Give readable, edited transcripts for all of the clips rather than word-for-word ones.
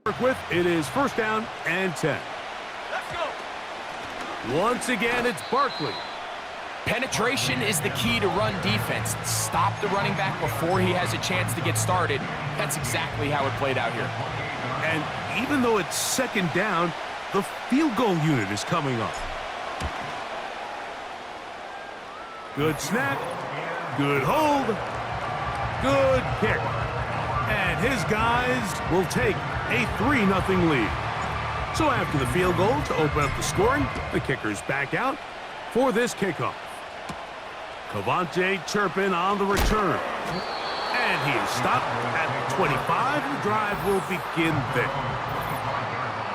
Work with, it is first down and 10. Let's go. Once again, it's Barkley. Penetration is the key to run defense. Stop the running back before he has a chance to get started. That's exactly how it played out here. And even though it's second down, the field goal unit is coming up. Good snap. Good hold. Good kick. And his guys will take a 3-0 lead. So after the field goal to open up the scoring, the kicker's back out for this kickoff. Cavante Turpin on the return. And he is stopped at the 25. The drive will begin there.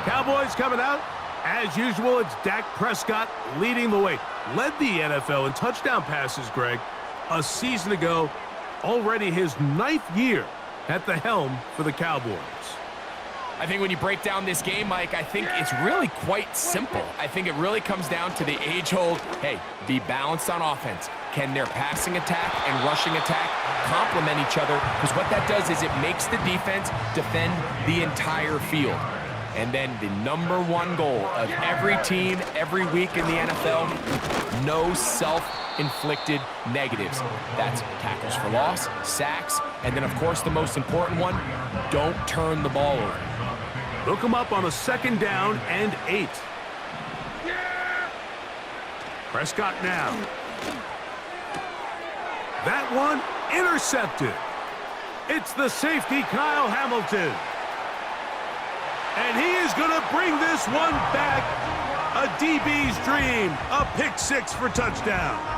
Cowboys coming out. As usual, it's Dak Prescott leading the way. Led the NFL in touchdown passes, Greg, a season ago. Already his 9th year at the helm for the Cowboys. I think when you break down this game, Mike, I think it's really quite simple. I think it really comes down to the age-old, hey, be balanced on offense. Can their passing attack and rushing attack complement each other? Because what that does is it makes the defense defend the entire field. And then the #1 goal of every team, every week in the NFL, no self-inflicted negatives. That's tackles for loss, sacks, and then, of course, the most important one, don't turn the ball over. They'll come up on a second down and 8. Prescott now. That one intercepted. It's the safety, Kyle Hamilton. And he is going to bring this one back. A DB's dream. A pick 6 for touchdown.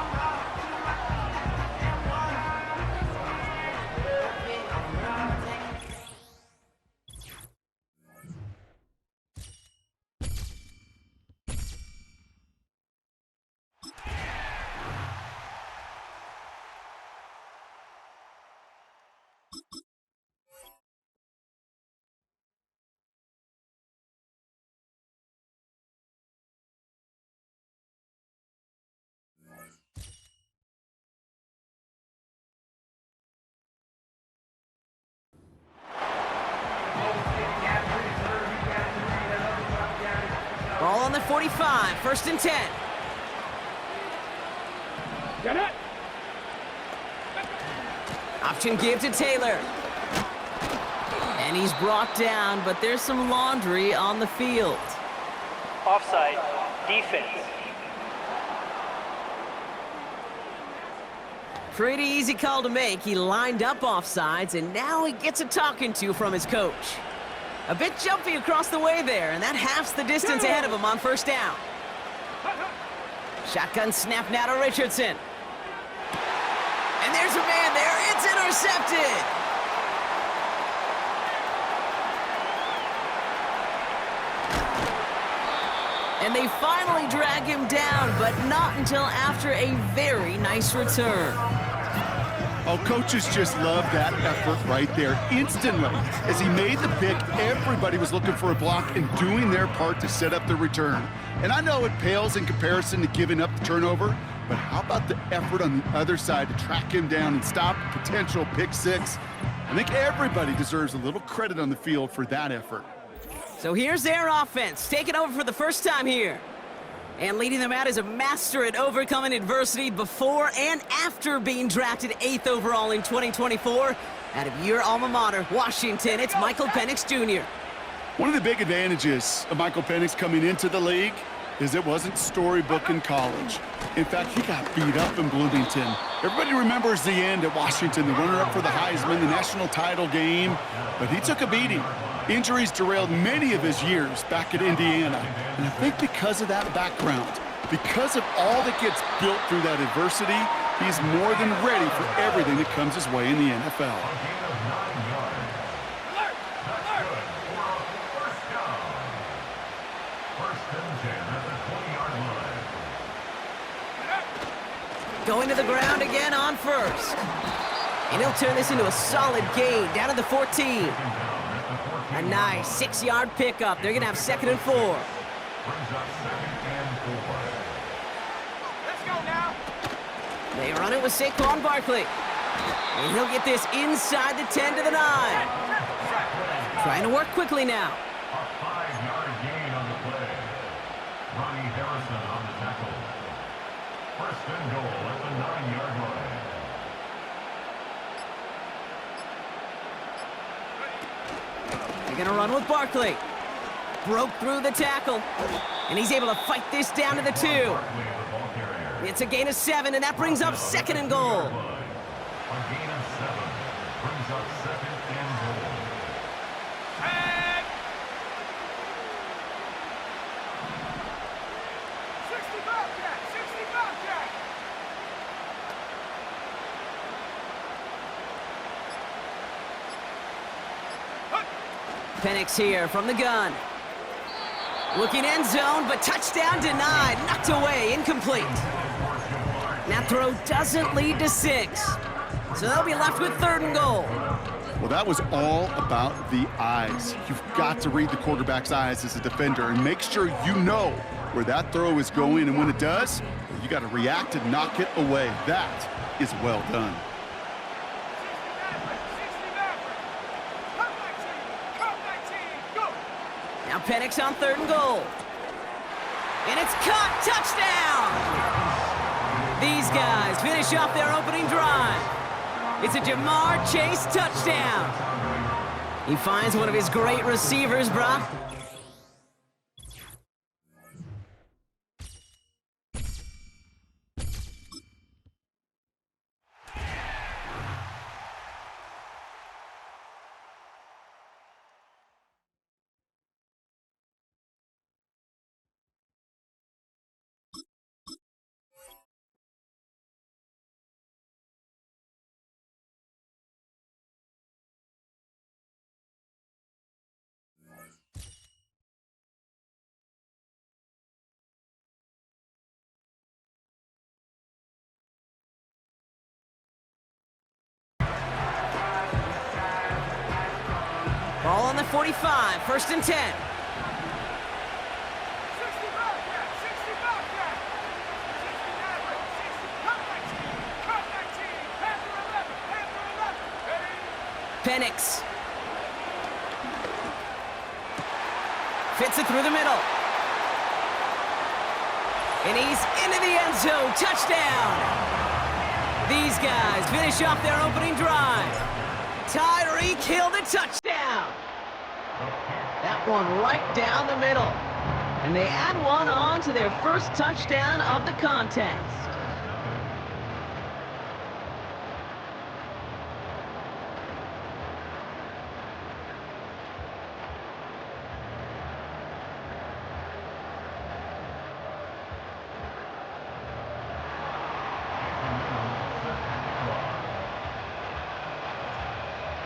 Ball on the 45, first and 10. Get it. Option give to Taylor. And he's brought down, but there's some laundry on the field. Offside, defense. Pretty easy call to make. He lined up offsides, and now he gets a talking to from his coach. A bit jumpy across the way there, and that halves the distance ahead of him on first down. Shotgun snap now to Richardson. And there's a man there. It's intercepted. And they finally drag him down, but not until after a very nice return. Oh, coaches just love that effort right there. Instantly, as he made the pick, everybody was looking for a block and doing their part to set up the return. And I know it pales in comparison to giving up the turnover, but how about the effort on the other side to track him down and stop a potential pick 6? I think everybody deserves a little credit on the field for that effort. So here's their offense, taking over for the first time here. And leading them out is a master at overcoming adversity before and after being drafted 8th overall in 2024. Out of your alma mater, Washington, it's Michael Penix Jr. One of the big advantages of Michael Penix coming into the league is it wasn't storybook in college. In fact, he got beat up in Bloomington. Everybody remembers the end at Washington, the runner-up for the Heisman, the national title game, but he took a beating. Injuries derailed many of his years back at Indiana. And I think because of that background, because of all that gets built through that adversity, he's more than ready for everything that comes his way in the NFL. Going to the ground again on first. And he'll turn this into a solid gain down to the 14. A nice 6-yard pickup. They're going to have 2nd and 4. Let's go now. They run it with Saquon Barkley. And he'll get this inside the 10 to the 9. Trying to work quickly now. A 5-yard gain on the play. Ronnie Harrison on the tackle. First and goal at the 9-yard line. They're going to run with Barkley. Broke through the tackle. And he's able to fight this down to the 2. It's a gain of 7, and that brings up 2nd and goal. A gain of 7 brings up 2nd and goal. And 60 Bobcat! 60 Bobcat! Penix here from the gun. Looking end zone, but touchdown denied. Knocked away, incomplete. That throw doesn't lead to 6. So they'll be left with 3rd and goal. Well, that was all about the eyes. You've got to read the quarterback's eyes as a defender and make sure you know where that throw is going, and when it does, you got to react and knock it away. That is well done. Now Penix on 3rd and goal. And it's caught. Touchdown! These guys finish off their opening drive. It's a Jamar Chase touchdown. He finds one of his great receivers, Brock. Ball on the 45, 1st and 10. 60 Bobcat! 60 Bobcat! 60 Maverick! 60 Cut 19! Cut 19! Panther 11! Panther 11! Ready? Penix. Fits it through the middle. And he's into the end zone. Touchdown! These guys finish off their opening drive. Tyreek Hill the touchdown. That one right down the middle. And they add one on to their first touchdown of the contest.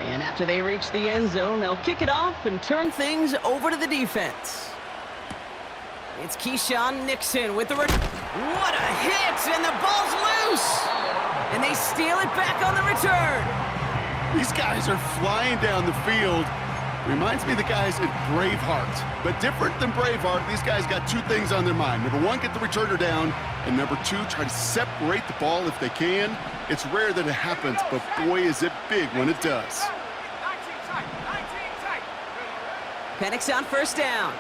And after they reach the end zone, they'll kick it off and turn things over to the defense. It's Keyshawn Nixon with the... What a hit! And the ball's loose! And they steal it back on the return. These guys are flying down the field. Reminds me of the guys at Braveheart. But different than Braveheart, these guys got 2 things on their mind. Number 1, get the returner down. And number 2, try to separate the ball if they can. It's rare that it happens, but boy, is it big when it does. 19 tight! 19 tight! Penix on 1st down.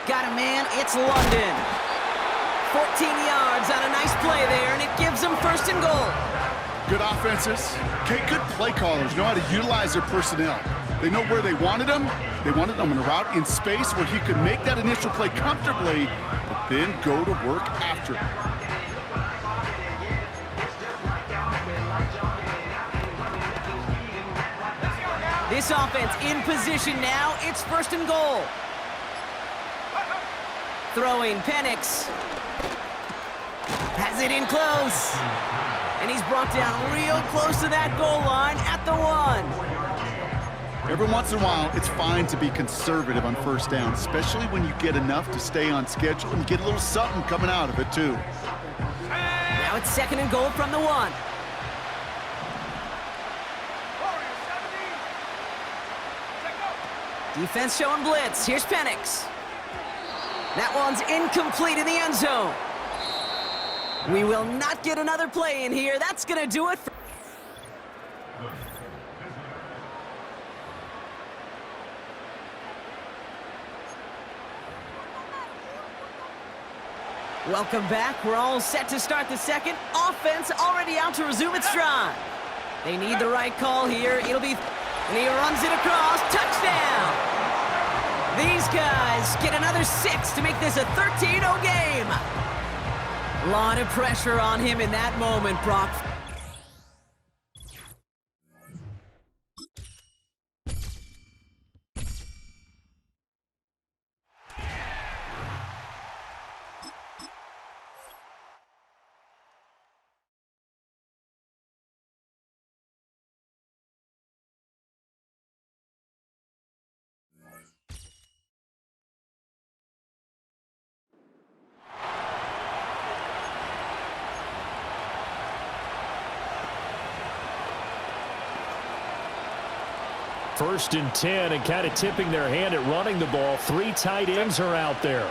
Got a man, it's London. 14 yards on a nice play there, and it gives them 1st and goal. Good offenses. Okay, good play callers know how to utilize their personnel. They know where they wanted them. They wanted them in a route in space where he could make that initial play comfortably, but then go to work after it. This offense in position now. It's 1st and goal. Throwing Penix. Has it in close. And he's brought down real close to that goal line at the 1. Every once in a while, it's fine to be conservative on 1st down, especially when you get enough to stay on schedule and get a little something coming out of it, too. Now it's 2nd and goal from the 1. Defense showing blitz. Here's Penix. That one's incomplete in the end zone. We will not get another play in here. That's going to do it. Welcome back. We're all set to start the second. Offense already out to resume its drive. They need the right call here. And he runs it across. Touchdown! These guys get another 6 to make this a 13-0 game. A lot of pressure on him in that moment, Brock. First and 10, and kind of tipping their hand at running the ball. 3 tight ends are out there.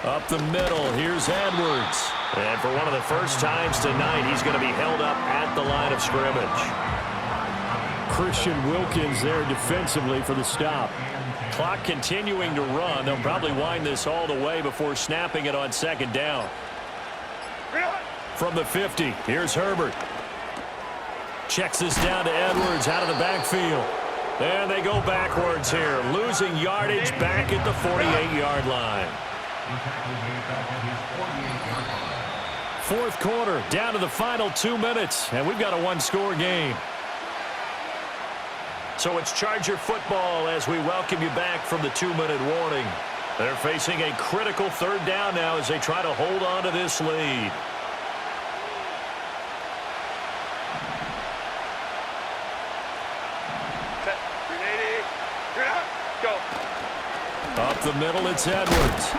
Up the middle, here's Edwards. And for one of the first times tonight, he's going to be held up at the line of scrimmage. Christian Wilkins there defensively for the stop. Clock continuing to run. They'll probably wind this all the way before snapping it on second down. From the 50, here's Herbert. Checks this down to Edwards out of the backfield. And they go backwards here, losing yardage back at the 48-yard line. Fourth quarter, down to the final 2 minutes, and we've got a one-score game. So it's Charger football as we welcome you back from the 2-minute warning. They're facing a critical third down now as they try to hold on to this lead. Up the middle, it's Edwards.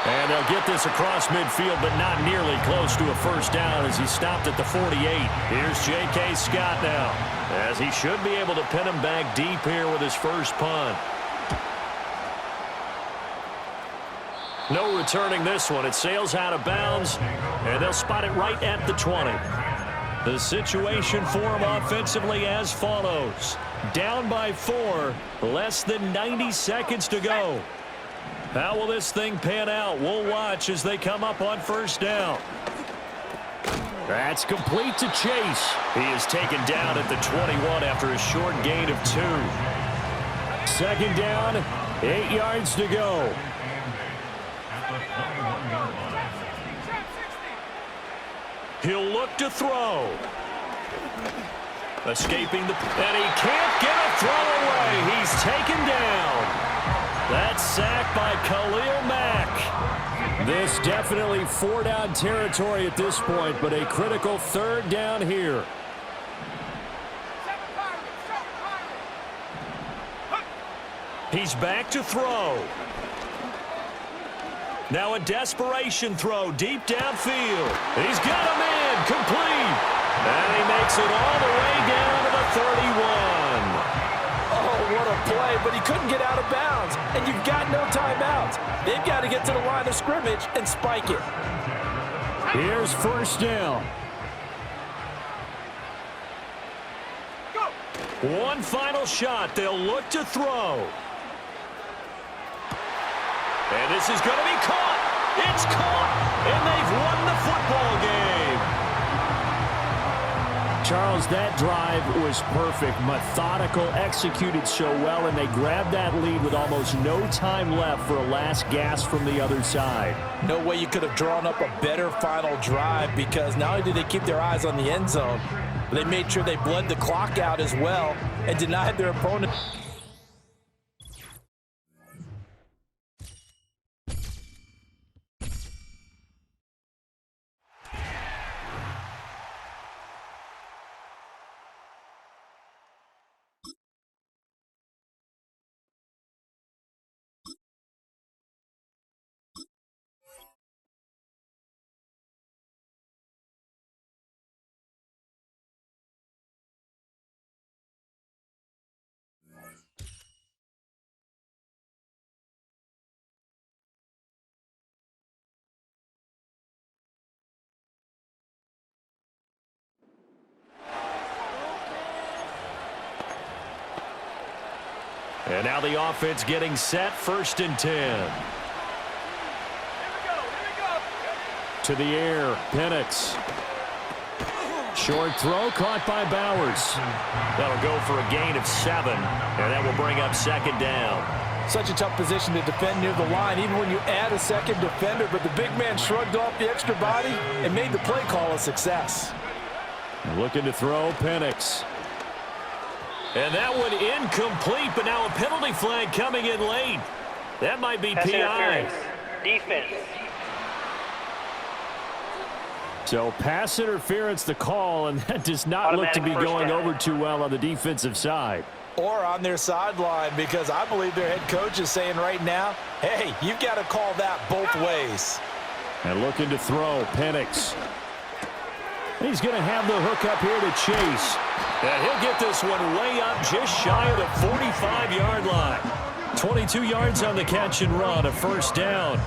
And they'll get this across midfield, but not nearly close to a first down as he stopped at the 48. Here's J.K. Scott now, as he should be able to pin him back deep here with his first punt. No returning this one. It sails out of bounds, and they'll spot it right at the 20. The situation for him offensively as follows. Down by 4, less than 90 seconds to go. How will this thing pan out? We'll watch as they come up on first down. That's complete to Chase. He is taken down at the 21 after a short gain of 2. Second down, 8 yards to go. He'll look to throw. Escaping the... And he can't get a throw away. He's taken down. That's sacked by Khalil Mack. This definitely 4-down territory at this point, but a critical third down here. He's back to throw. Now a desperation throw deep downfield. He's got him in, complete. And he makes it all the way down to the 31. Oh, what a play, but he couldn't get out of bounds. And you've got no timeouts. They've got to get to the line of scrimmage and spike it. Here's first down. One final shot. They'll look to throw. And this is going to be caught. It's caught. And they've won the football game. Charles, that drive was perfect, methodical, executed so well, and they grabbed that lead with almost no time left for a last gasp from the other side. No way you could have drawn up a better final drive, because not only did they keep their eyes on the end zone, but they made sure they bled the clock out as well and denied their opponent. And now the offense getting set, 1st and 10. To the air, Penix. Short throw caught by Bowers. That'll go for a gain of 7, and that will bring up second down. Such a tough position to defend near the line, even when you add a second defender, but the big man shrugged off the extra body and made the play call a success. Looking to throw, Penix. And that one incomplete, but now a penalty flag coming in late. That might be Pass PI. interference. Defense. So pass interference the call, and that does not look to be going over too well on the defensive side. Or on their sideline, because I believe their head coach is saying right now, hey, you've got to call that both ways. And looking to throw, Penix. He's going to have the hook up here to Chase. And he'll get this one way up just shy of the 45-yard line. 22 yards on the catch and run, a first down.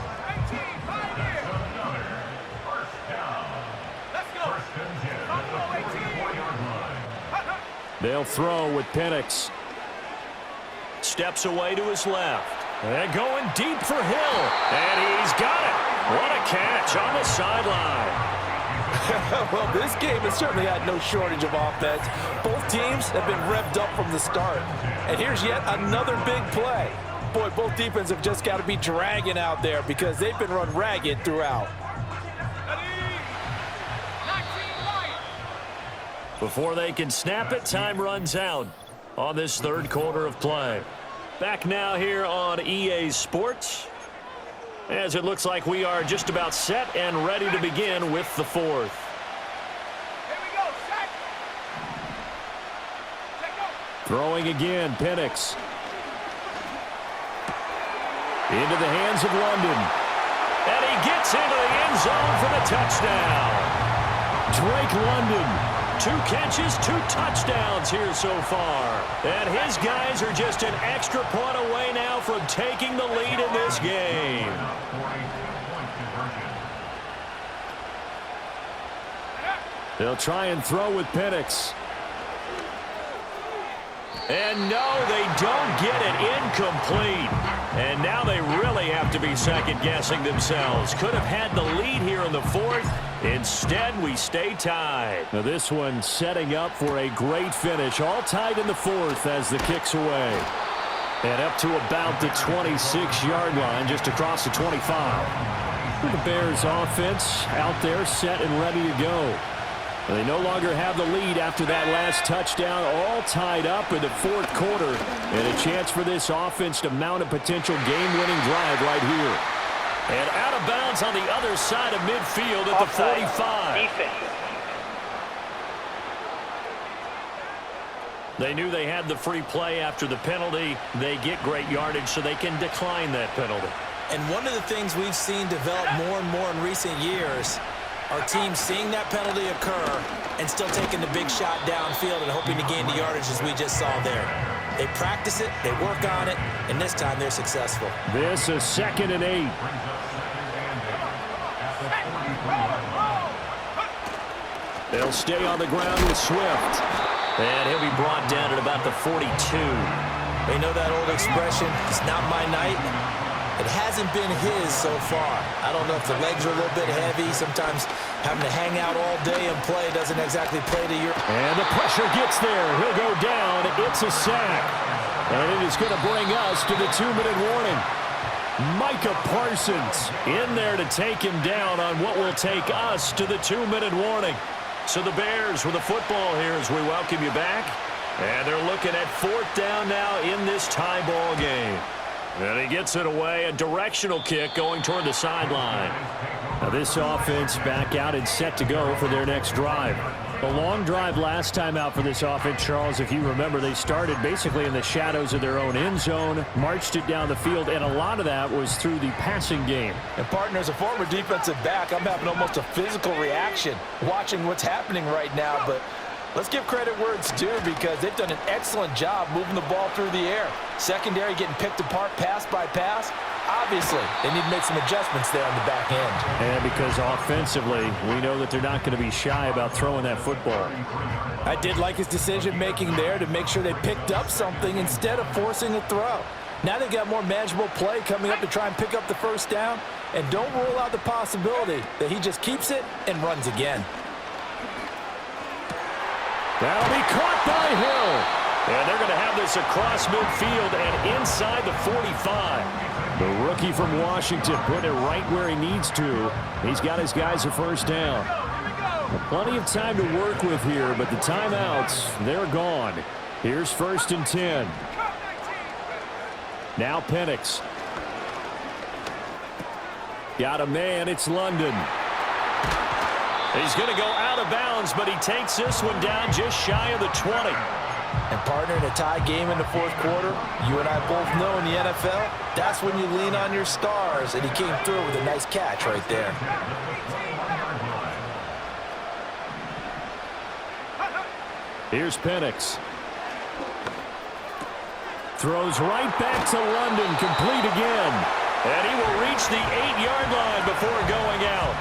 They'll throw with Penix. Steps away to his left. And going deep for Hill. And he's got it. What a catch on the sideline. Well, this game has certainly had no shortage of offense. Both teams have been revved up from the start. And here's yet another big play. Boy, both defenses have just got to be dragging out there because they've been run ragged throughout. Before they can snap it, time runs out on this third quarter of play. Back now here on EA Sports, as it looks like we are just about set and ready to begin with the fourth. Here we go, set. Set, go. Throwing again, Penix. Into the hands of London. And he gets into the end zone for the touchdown. Drake London. 2 catches, 2 touchdowns here so far. And his guys are just an extra point away now from taking the lead in this game. They'll try and throw with Penix. And no, they don't get it. Incomplete. And now they really have to be second-guessing themselves. Could have had the lead here in the fourth. Instead, we stay tied. Now this one setting up for a great finish. All tied in the fourth as the kick's away. And up to about the 26-yard line, just across the 25. The Bears offense out there set and ready to go. They no longer have the lead after that last touchdown, all tied up in the fourth quarter, and a chance for this offense to mount a potential game-winning drive right here. And out of bounds on the other side of midfield at Offside. the 45. Defense. They knew they had the free play after the penalty. They get great yardage, so they can decline that penalty. And one of the things we've seen develop more and more in recent years are teams seeing that penalty occur and still taking the big shot downfield and hoping to gain the yardage as we just saw there. They practice it, they work on it, and this time they're successful. This is 2nd and 8. They'll stay on the ground with Swift. And he'll be brought down at about the 42. They know that old expression, it's not my night. It hasn't been his so far. I don't know if the legs are a little bit heavy. Sometimes having to hang out all day and play doesn't exactly play to your... And the pressure gets there. He'll go down. It's a sack. And it is going to bring us to the 2-minute warning. Micah Parsons in there to take him down on what will take us to the 2-minute warning. So the Bears with the football here as we welcome you back. And they're looking at 4th down now in this tie ball game. And he gets it away, a directional kick going toward the sideline. Now this offense back out and set to go for their next drive. A long drive last time out for this offense, Charles. If you remember, they started basically in the shadows of their own end zone, marched it down the field, and a lot of that was through the passing game. And partner, as a former defensive back, I'm having almost a physical reaction watching what's happening right now, but let's give credit where it's due because they've done an excellent job moving the ball through the air. Secondary getting picked apart pass by pass. Obviously, they need to make some adjustments there on the back end. And because offensively, we know that they're not going to be shy about throwing that football. I did like his decision-making there to make sure they picked up something instead of forcing a throw. Now they got more manageable play coming up to try and pick up the first down. And don't rule out the possibility that he just keeps it and runs again. That'll be caught by Hill. And they're going to have this across midfield and inside the 45. The rookie from Washington putting it right where he needs to. He's got his guys a first down. Plenty of time to work with here, but the timeouts, they're gone. Here's 1st and 10. Now Penix. Got a man, it's London. He's going to go out of bounds, but he takes this one down just shy of the 20. And partner, in a tie game in the fourth quarter, you and I both know in the NFL, that's when you lean on your stars, and he came through with a nice catch right there. Here's Penix. Throws right back to London, complete again. And he will reach the 8-yard line before going out.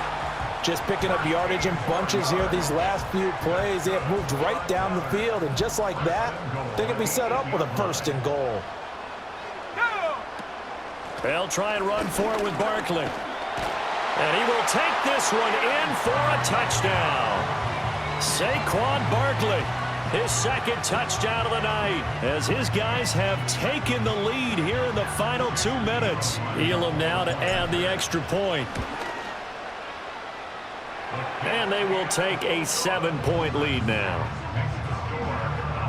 Just picking up yardage in bunches here these last few plays. They have moved right down the field, and just like that, they can be set up with a 1st and goal. They'll try and run for it with Barkley. And he will take this one in for a touchdown. Saquon Barkley, his 2nd touchdown of the night, as his guys have taken the lead here in the final 2 minutes. Elam now to add the extra point. And they will take a 7-point lead now.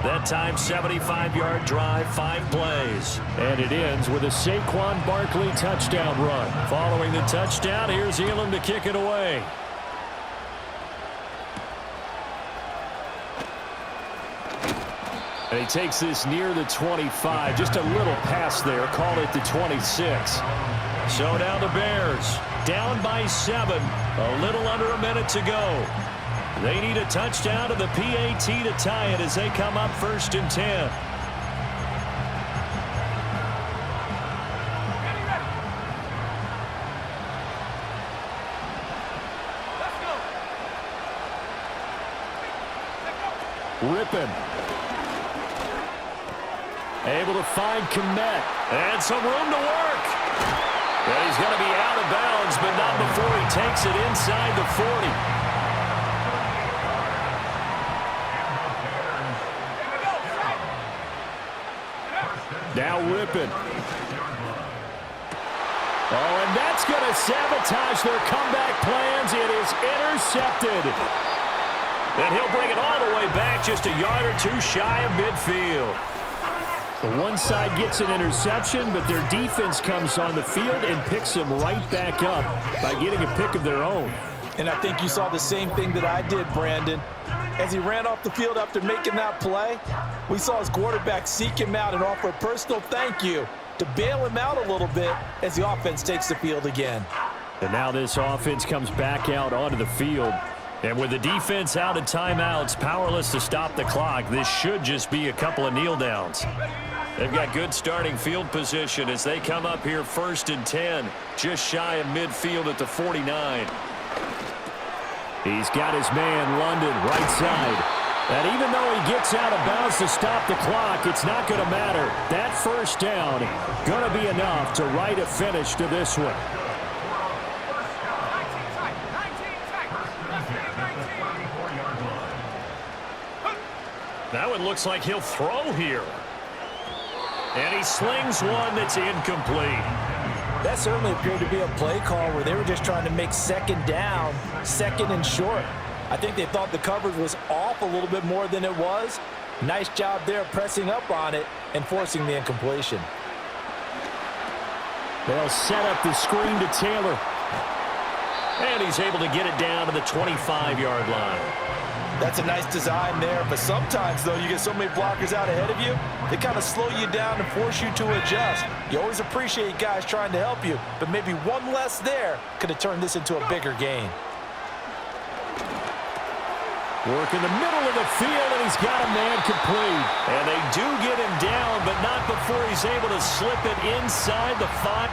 That time, 75-yard drive, 5 plays. And it ends with a Saquon Barkley touchdown run. Following the touchdown, here's Elam to kick it away. And he takes this near the 25. Just a little pass there. Call it the 26. So now the Bears down by 7. A little under a minute to go. They need a touchdown to the PAT to tie it as they come up 1st and 10. Rippin. Able to find Kmet. And some room to work. And he's going to be out of bounds, but not before he takes it inside the 40. Now Rippin. Oh, and that's going to sabotage their comeback plans. It is intercepted. And he'll bring it all the way back just a yard or 2 shy of midfield. The one side gets an interception, but their defense comes on the field and picks them right back up by getting a pick of their own. And I think you saw the same thing that I did, Brandon. As he ran off the field after making that play, we saw his quarterback seek him out and offer a personal thank you to bail him out a little bit as the offense takes the field again. And now this offense comes back out onto the field. And with the defense out of timeouts, powerless to stop the clock, this should just be a couple of kneel downs. They've got good starting field position as they come up here 1st and 10, just shy of midfield at the 49. He's got his man, London, right side. And even though he gets out of bounds to stop the clock, it's not going to matter. That first down going to be enough to write a finish to this one. That one looks like he'll throw here. And he slings one that's incomplete. That certainly appeared to be a play call where they were just trying to make 2nd down, 2nd and short. I think they thought the coverage was off a little bit more than it was. Nice job there pressing up on it and forcing the incompletion. They'll set up the screen to Taylor. And he's able to get it down to the 25-yard line. That's a nice design there, but sometimes, though, you get so many blockers out ahead of you, they kind of slow you down and force you to adjust. You always appreciate guys trying to help you, but maybe one less there could have turned this into a bigger gain. Work in the middle of the field, and he's got a man complete. And they do get him down, but not before he's able to slip it inside the 5.